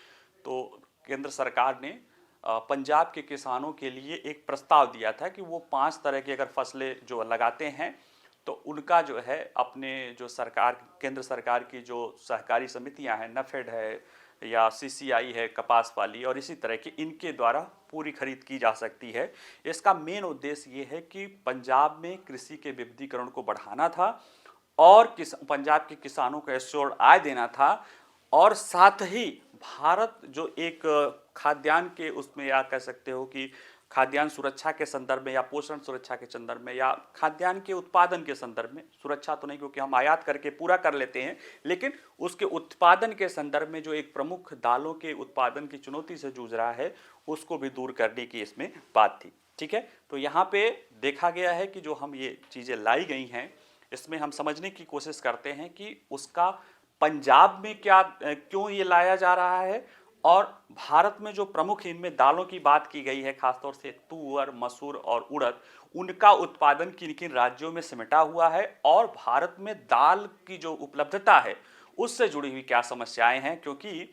तो केंद्र सरकार ने पंजाब के किसानों के लिए एक प्रस्ताव दिया था कि वो 5 तरह की अगर फसलें जो लगाते हैं तो उनका जो है अपने जो सरकार, केंद्र सरकार की जो सहकारी समितियां हैं, नफेड है या सीसीआई है कपास वाली, और इसी तरह के इनके द्वारा पूरी खरीद की जा सकती है। इसका मेन उद्देश्य ये है कि पंजाब में कृषि के विविधीकरण को बढ़ाना था और पंजाब के किसानों को एश्योर्ड आय देना था, और साथ ही भारत जो एक खाद्यान्न के उसमें, या कह सकते हो कि खाद्यान्न सुरक्षा के संदर्भ में या पोषण सुरक्षा के संदर्भ में या खाद्यान्न के उत्पादन के संदर्भ में, सुरक्षा तो नहीं क्योंकि हम आयात करके पूरा कर लेते हैं, लेकिन उसके उत्पादन के संदर्भ में जो एक प्रमुख दालों के उत्पादन की चुनौती से जूझ रहा है उसको भी दूर करने की इसमें बात थी। ठीक है, तो यहाँ पे देखा गया है कि जो हम ये चीज़ें लाई गई हैं इसमें हम समझने की कोशिश करते हैं कि उसका पंजाब में क्या, क्यों ये लाया जा रहा है, और भारत में जो प्रमुख इनमें दालों की बात की गई है, खासतौर से तुअर, मसूर और उड़द, उनका उत्पादन किन किन राज्यों में सिमटा हुआ है, और भारत में दाल की जो उपलब्धता है उससे जुड़ी हुई क्या समस्याएं हैं, क्योंकि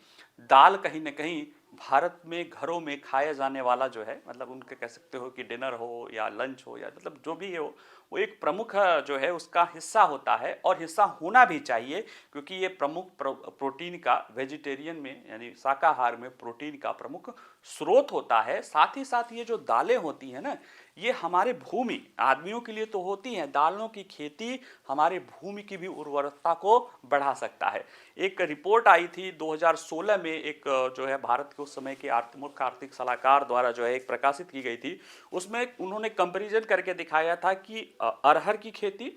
दाल कहीं ना कहीं भारत में घरों में खाया जाने वाला जो है, मतलब उनके कह सकते हो कि डिनर हो या लंच हो या मतलब जो भी हो, वो एक प्रमुख जो है उसका हिस्सा होता है, और हिस्सा होना भी चाहिए, क्योंकि ये प्रमुख प्रोटीन का, वेजिटेरियन में यानी शाकाहार में प्रोटीन का प्रमुख स्रोत होता है। साथ ही साथ ये जो दालें होती हैं ना, ये हमारे भूमि, आदमियों के लिए तो होती हैं, दालों की खेती हमारे भूमि की भी उर्वरकता को बढ़ा सकता है। एक रिपोर्ट आई थी 2016 में, एक जो है भारत के उस समय के मुख्य आर्थिक सलाहकार द्वारा जो है एक प्रकाशित की गई थी, उसमें उन्होंने कंपैरिजन करके दिखाया था कि अरहर की खेती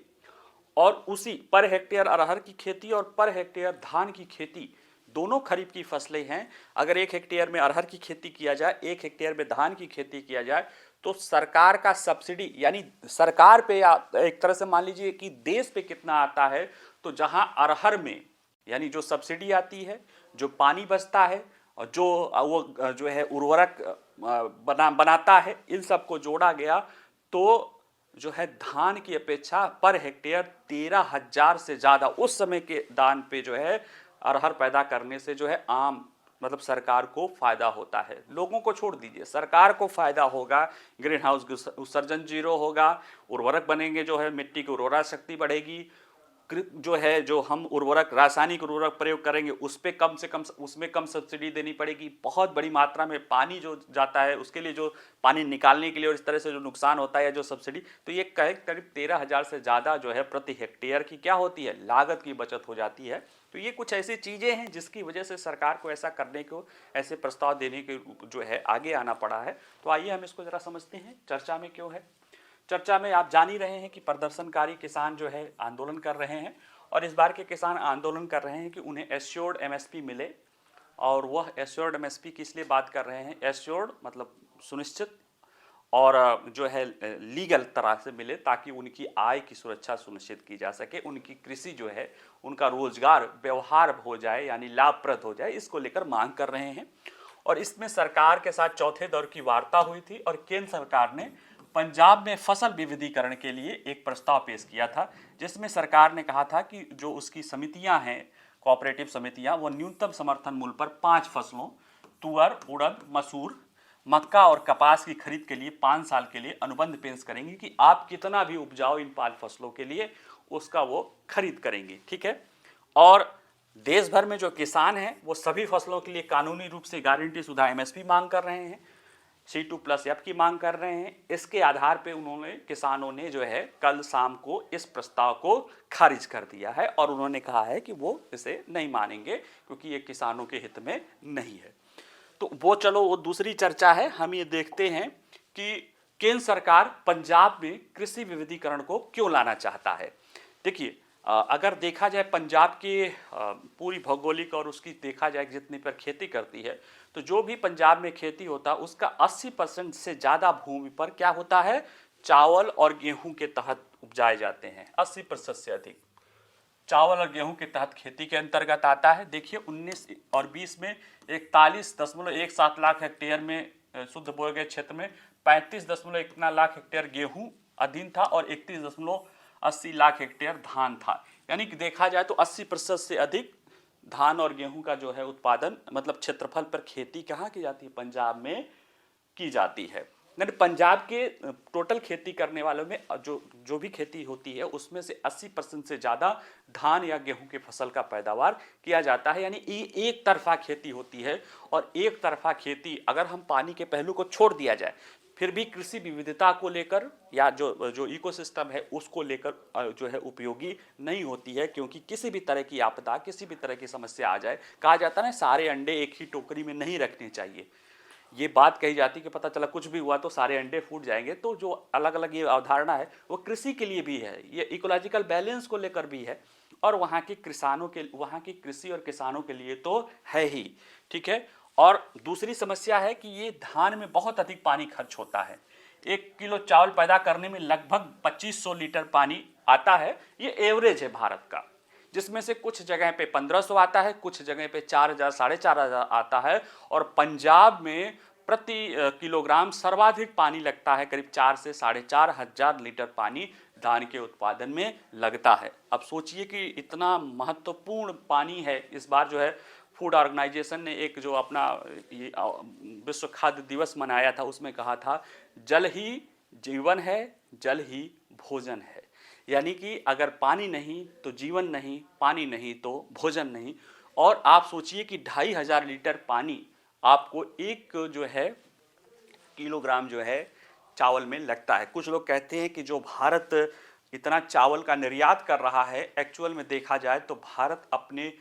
और उसी पर हेक्टेयर अरहर की खेती और पर हेक्टेयर धान की खेती, दोनों खरीफ की फसलें हैं। अगर 1 हेक्टेयर में अरहर की खेती किया जाए, 1 हेक्टेयर में धान की खेती किया जाए, तो सरकार का सब्सिडी यानी सरकार पे, या एक तरह से मान लीजिए कि देश पे कितना आता है, तो जहां अरहर में यानी जो सब्सिडी आती है, जो पानी बचता है, और जो वो जो है उर्वरक बनाता है, इन सबको जोड़ा गया तो जो है धान की अपेक्षा पर हेक्टेयर 13,000 से ज़्यादा उस समय के दान पे जो है अरहर पैदा करने से जो है आम, मतलब सरकार को फायदा होता है। लोगों को छोड़ दीजिए, सरकार को फायदा होगा, ग्रीन हाउस उत्सर्जन जीरो होगा, उर्वरक बनेंगे, जो है मिट्टी की उर्वरा शक्ति बढ़ेगी, जो है जो हम उर्वरक, रासायनिक उर्वरक प्रयोग करेंगे उस पर कम से कम, उसमें कम सब्सिडी देनी पड़ेगी। बहुत बड़ी मात्रा में पानी जो जाता है उसके लिए, जो पानी निकालने के लिए और इस तरह से जो नुकसान होता है जो सब्सिडी, तो ये करीब 13,000 से ज़्यादा जो है प्रति हेक्टेयर की क्या होती है, लागत की बचत हो जाती है। तो ये कुछ ऐसी चीज़ें हैं जिसकी वजह से सरकार को ऐसा करने को, ऐसे प्रस्ताव देने के जो है आगे आना पड़ा है। तो आइए हम इसको ज़रा समझते हैं चर्चा में क्यों है। चर्चा में आप जान ही रहे हैं कि प्रदर्शनकारी किसान जो है आंदोलन कर रहे हैं, और इस बार के किसान आंदोलन कर रहे हैं कि उन्हें एश्योर्ड एमएसपी मिले। और वह एश्योर्ड एमएसपी की इसलिए बात कर रहे हैं, एश्योर्ड मतलब सुनिश्चित, और जो है लीगल तरह से मिले, ताकि उनकी आय की सुरक्षा सुनिश्चित की जा सके, उनकी कृषि जो है, उनका रोजगार व्यवहार हो जाए यानी लाभप्रद हो जाए, इसको लेकर मांग कर रहे हैं। और इसमें सरकार के साथ चौथे दौर की वार्ता हुई थी, और केंद्र सरकार ने पंजाब में फसल विविधीकरण के लिए एक प्रस्ताव पेश किया था, जिसमें सरकार ने कहा था कि जो उसकी समितियां हैं, कोऑपरेटिव समितियां, वो न्यूनतम समर्थन मूल्य पर 5 फसलों, तुअर, उड़द, मसूर, मक्का और कपास की खरीद के लिए 5 साल के लिए अनुबंध पेश करेंगे कि आप कितना भी उपजाओ इन 5 फसलों के लिए, उसका वो खरीद करेंगे। ठीक है, और देश भर में जो किसान हैं वो सभी फसलों के लिए कानूनी रूप से गारंटी शुदा एमएसपी मांग कर रहे हैं, C2+F की मांग कर रहे हैं। इसके आधार पे किसानों ने जो है कल शाम को इस प्रस्ताव को खारिज कर दिया है, और उन्होंने कहा है कि वो इसे नहीं मानेंगे क्योंकि ये किसानों के हित में नहीं है। तो वो चलो, वो दूसरी चर्चा है। हम ये देखते हैं कि केंद्र सरकार पंजाब में कृषि विविधीकरण को क्यों लाना चाहता है। देखिए, अगर देखा जाए पंजाब की पूरी भौगोलिक और उसकी देखा जाए जितनी पर खेती करती है, तो जो भी पंजाब में खेती होता है उसका 80% से ज़्यादा भूमि पर क्या होता है, चावल और गेहूं के तहत उपजाए जाते हैं। 80% से अधिक चावल और गेहूं के तहत खेती के अंतर्गत आता है। देखिए 19 और 20 में 41.17 लाख हेक्टेयर में शुद्ध बोए गए क्षेत्र में 35.1 लाख हेक्टेयर गेहूं अधीन था, और 31.80 लाख हेक्टेयर धान था। यानी कि देखा जाए तो 80% से अधिक धान और गेहूं का जो है उत्पादन, मतलब क्षेत्रफल पर खेती कहाँ की जाती है, पंजाब में की जाती है। नहीं, पंजाब के टोटल खेती करने वालों में जो जो भी खेती होती है उसमें से 80% से ज़्यादा धान या गेहूं की फसल का पैदावार किया जाता है। यानी ये एक तरफा खेती होती है। और एक तरफा खेती अगर हम पानी के पहलू को छोड़ दिया जाए फिर भी कृषि विविधता को लेकर या जो जो इकोसिस्टम है उसको लेकर जो है उपयोगी नहीं होती है, क्योंकि किसी भी तरह की आपदा, किसी भी तरह की समस्या आ जाए, कहा जाता है ना सारे अंडे एक ही टोकरी में नहीं रखने चाहिए। ये बात कही जाती कि पता चला कुछ भी हुआ तो सारे अंडे फूट जाएंगे। तो जो अलग अलग ये अवधारणा है वो कृषि के लिए भी है, ये इकोलॉजिकल बैलेंस को लेकर भी है, और वहाँ के किसानों के, वहाँ की कृषि और किसानों के लिए तो है ही। ठीक है। और दूसरी समस्या है कि ये धान में बहुत अधिक पानी खर्च होता है। 1 किलो चावल पैदा करने में लगभग 2500 लीटर पानी आता है। ये एवरेज है भारत का, जिसमें से कुछ जगह पे 1500 आता है, कुछ जगह पे 4000 4500 आता है। और पंजाब में प्रति किलोग्राम सर्वाधिक पानी लगता है, करीब 4 से 4500 लीटर पानी धान के उत्पादन में लगता है। अब सोचिए कि इतना महत्वपूर्ण पानी है। इस बार जो है फूड ऑर्गेनाइजेशन ने एक जो अपना विश्व खाद्य दिवस मनाया था उसमें कहा था जल ही जीवन है, जल ही भोजन है। यानी कि अगर पानी नहीं तो जीवन नहीं, पानी नहीं तो भोजन नहीं। और आप सोचिए कि 2500 लीटर पानी आपको एक जो है किलोग्राम जो है चावल में लगता है। कुछ लोग कहते हैं कि जो भारत इतना चावल का निर्यात कर रहा है, एक्चुअल में देखा जाए तो भारत अपने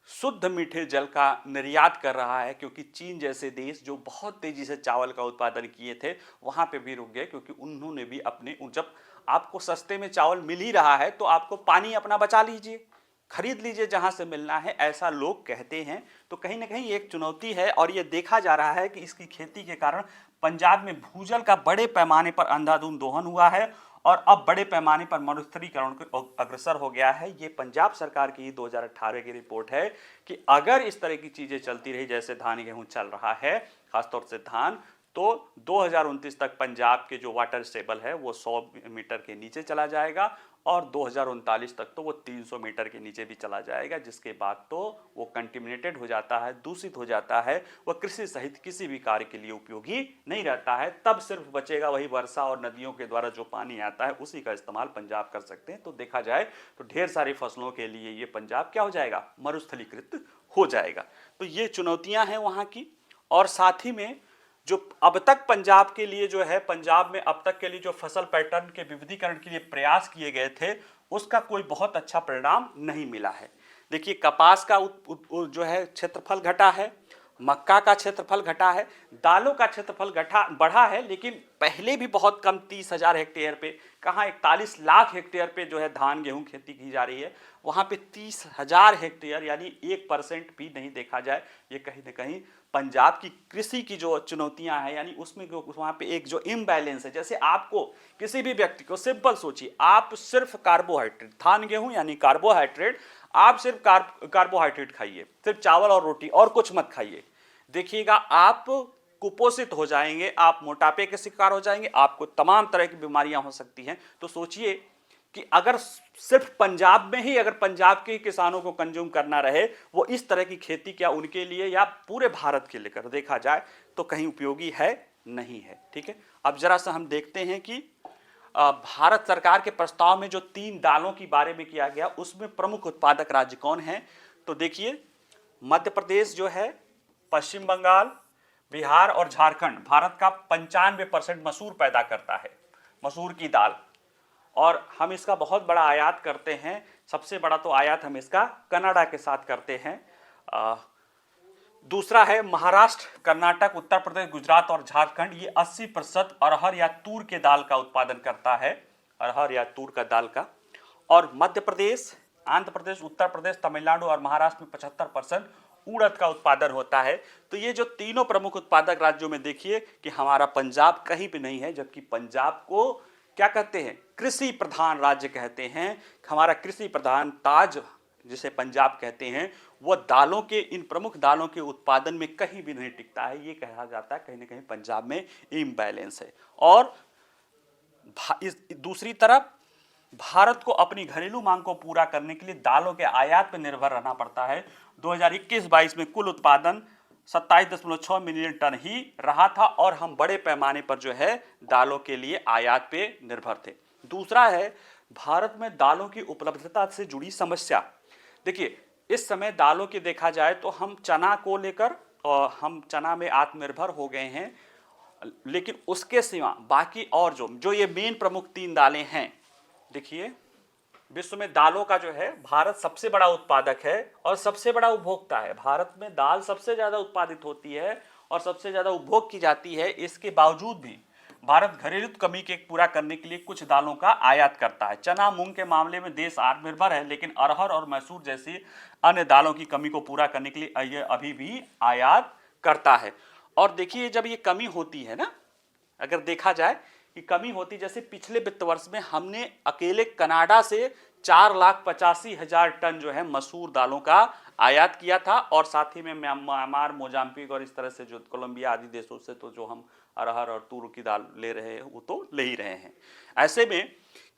शुद्ध मीठे जल का निर्यात कर रहा है, क्योंकि चीन जैसे देश जो बहुत तेजी से चावल का उत्पादन किए थे वहां पे भी रुक गए, क्योंकि उन्होंने भी अपने, जब आपको सस्ते में चावल मिल ही रहा है तो आपको पानी अपना बचा लीजिए, खरीद लीजिए जहां से मिलना है, ऐसा लोग कहते हैं। तो कहीं ना कहीं एक चुनौती है। और ये देखा जा रहा है कि इसकी खेती के कारण पंजाब में भूजल का बड़े पैमाने पर अंधाधुंध दोहन हुआ है और अब बड़े पैमाने पर मरुस्थलीकरण को अग्रसर हो गया है। ये पंजाब सरकार की 2018 की रिपोर्ट है कि अगर इस तरह की चीजें चलती रही जैसे धान गेहूं चल रहा है, खासतौर से धान, तो 2029 तक पंजाब के जो वाटर स्टेबल है वो 100 मीटर के नीचे चला जाएगा और 2039 तक तो वो 300 मीटर के नीचे भी चला जाएगा, जिसके बाद तो वो कंटेमिनेटेड हो जाता है, दूषित हो जाता है, वह कृषि सहित किसी भी कार्य के लिए उपयोगी नहीं रहता है। तब सिर्फ बचेगा वही वर्षा और नदियों के द्वारा जो पानी आता है उसी का इस्तेमाल पंजाब कर सकते हैं। तो देखा जाए तो ढेर सारी फसलों के लिए ये पंजाब क्या हो जाएगा, मरुस्थलीकृत हो जाएगा। तो ये चुनौतियां हैं वहां की। और साथ ही में जो अब तक पंजाब के लिए जो है, पंजाब में अब तक के लिए जो फसल पैटर्न के विविधीकरण के लिए प्रयास किए गए थे उसका कोई बहुत अच्छा परिणाम नहीं मिला है। देखिए कपास का जो है क्षेत्रफल घटा है, मक्का का क्षेत्रफल घटा है, दालों का क्षेत्रफल बढ़ा है, लेकिन पहले भी बहुत कम 30,000 हेक्टेयर पे, कहाँ 41 लाख हेक्टेयर पे जो है धान गेहूं खेती की जा रही है, वहाँ पे 30,000 हेक्टेयर यानी 1% भी नहीं देखा जाए। ये कहीं ना कहीं पंजाब की कृषि की जो चुनौतियां हैं, यानी उसमें वहाँ पे एक जो इम्बैलेंस है। जैसे आपको किसी भी व्यक्ति को सिंपल सोचिए, आप सिर्फ कार्बोहाइड्रेट, धान गेहूं यानी कार्बोहाइड्रेट, आप सिर्फ कार्बोहाइड्रेट खाइए, सिर्फ चावल और रोटी और कुछ मत खाइए, देखिएगा आप कुपोषित हो जाएंगे, आप मोटापे के शिकार हो जाएंगे, आपको तमाम तरह की बीमारियां हो सकती हैं। तो सोचिए कि अगर सिर्फ पंजाब में ही अगर पंजाब के किसानों को कंज्यूम करना रहे वो इस तरह की खेती, क्या उनके लिए या पूरे भारत के लेकर देखा जाए तो कहीं उपयोगी है, नहीं है। ठीक है। अब जरा सा हम देखते हैं कि भारत सरकार के प्रस्ताव में जो 3 दालों के बारे में किया गया उसमें प्रमुख उत्पादक राज्य कौन है। तो देखिए मध्य प्रदेश जो है, पश्चिम बंगाल, बिहार और झारखंड भारत का 95% मसूर पैदा करता है, मसूर की दाल, और हम इसका बहुत बड़ा आयात करते हैं। सबसे बड़ा तो आयात हम इसका कनाडा के साथ करते हैं। दूसरा है महाराष्ट्र, कर्नाटक, उत्तर प्रदेश, गुजरात और झारखंड, ये 80% अरहर या तूर के दाल का उत्पादन करता है, अरहर या तूर का दाल का। और मध्य प्रदेश, आंध्र प्रदेश, उत्तर प्रदेश, तमिलनाडु और महाराष्ट्र में 75% उड़द का उत्पादन होता है। तो ये जो तीनों प्रमुख उत्पादक राज्यों में देखिए कि हमारा पंजाब कहीं भी नहीं है, जबकि पंजाब को क्या कहते हैं, कृषि प्रधान राज्य कहते हैं। हमारा कृषि प्रधान ताज जिसे पंजाब कहते हैं, वह दालों के, इन प्रमुख दालों के उत्पादन में कहीं भी नहीं टिकता है। ये कहा जाता है कहीं ना कहीं पंजाब में इम्बैलेंस है। और दूसरी तरफ भारत को अपनी घरेलू मांग को पूरा करने के लिए दालों के आयात पर निर्भर रहना पड़ता है। 2021-22 में कुल उत्पादन 27.6 मिलियन टन ही रहा था और हम बड़े पैमाने पर जो है दालों के लिए आयात पे निर्भर थे। दूसरा है भारत में दालों की उपलब्धता से जुड़ी समस्या। देखिए, इस समय दालों की देखा जाए तो हम चना को लेकर हम चना में आत्मनिर्भर हो गए हैं, लेकिन उसके सिवा बाकी और जो ये मेन प्रमुख 3 दालें हैं, देखिए विश्व में दालों का जो है भारत सबसे बड़ा उत्पादक है और सबसे बड़ा उपभोक्ता है। भारत में दाल सबसे ज्यादा उत्पादित होती है और सबसे ज्यादा उपभोग की जाती है। इसके बावजूद भी भारत घरेलू कमी के पूरा करने के लिए कुछ दालों का आयात करता है। चना मूंग के मामले में देश आत्मनिर्भर है, लेकिन अरहर और मैसूर जैसी अन्य दालों की कमी को पूरा करने के लिए यह अभी भी आयात करता है। और देखिए, जब ये कमी होती है ना, अगर देखा जाए कि कमी होती, जैसे पिछले वित्त वर्ष में हमने अकेले कनाडा से 4,85,000 टन जो है मसूर दालों का आयात किया था, और साथ ही में म्यांमार, मोजाम्बिक और इस तरह से जो कोलंबिया आदि देशों से तो जो हम अरहर और तूर की दाल ले रहे हैं वो तो ले ही रहे हैं। ऐसे में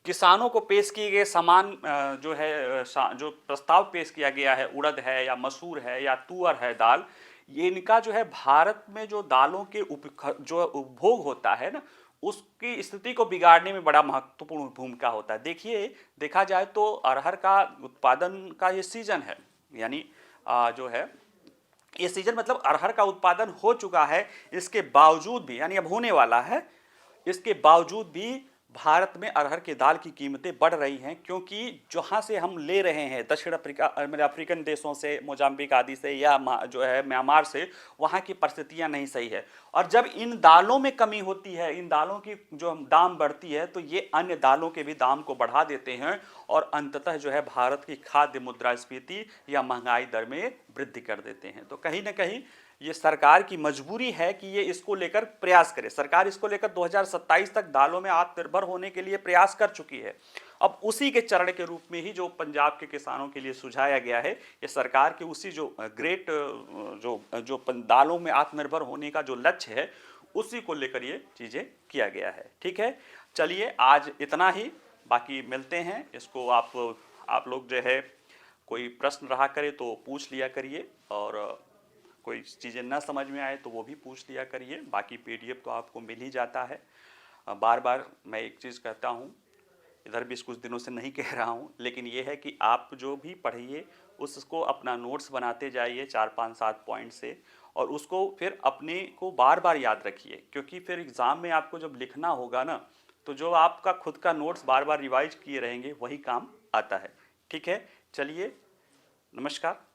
किसानों को पेश किए गए सामान जो है, जो प्रस्ताव पेश किया गया है, उड़द है या मसूर है या तुअर है दाल, ये इनका जो है भारत में जो दालों के जो उपभोग होता है ना, उसकी स्थिति को बिगाड़ने में बड़ा महत्वपूर्ण भूमिका होता है। देखिए, देखा जाए तो अरहर का उत्पादन का ये सीजन है, यानी जो है ये सीजन मतलब अरहर का उत्पादन हो चुका है, इसके बावजूद भी, यानी अब होने वाला है, इसके बावजूद भी भारत में अरहर की दाल की कीमतें बढ़ रही हैं, क्योंकि जहाँ से हम ले रहे हैं दक्षिण अफ्रीका, अफ्रीकन देशों से, मोजाम्बिक आदि से या जो है म्यांमार से, वहाँ की परिस्थितियाँ नहीं सही है। और जब इन दालों में कमी होती है, इन दालों की जो दाम बढ़ती है, तो ये अन्य दालों के भी दाम को बढ़ा देते हैं और अंततः जो है भारत की खाद्य मुद्रास्फीति या महंगाई दर में वृद्धि कर देते हैं। तो कहीं ना कहीं ये सरकार की मजबूरी है कि ये इसको लेकर प्रयास करे। सरकार इसको लेकर 2027 तक दालों में आत्मनिर्भर होने के लिए प्रयास कर चुकी है। अब उसी के चरण के रूप में ही जो पंजाब के किसानों के लिए सुझाया गया है, ये सरकार के उसी जो ग्रेट जो दालों में आत्मनिर्भर होने का जो लक्ष्य है, उसी को लेकर ये चीज़ें किया गया है। ठीक है, चलिए आज इतना ही, बाकी मिलते हैं। इसको आप लोग जो है कोई प्रश्न रहा करे तो पूछ लिया करिए, और कोई चीज़ें ना समझ में आए तो वो भी पूछ लिया करिए। बाकी PDF तो आपको मिल ही जाता है। बार बार मैं एक चीज़ कहता हूँ, इधर भी कुछ दिनों से नहीं कह रहा हूँ, लेकिन ये है कि आप जो भी पढ़िए उसको अपना नोट्स बनाते जाइए 4, 5, 7 पॉइंट से, और उसको फिर अपने को बार बार याद रखिए, क्योंकि फिर एग्ज़ाम में आपको जब लिखना होगा ना, तो जो आपका खुद का नोट्स बार बार रिवाइज किए रहेंगे वही काम आता है। ठीक है, चलिए, नमस्कार।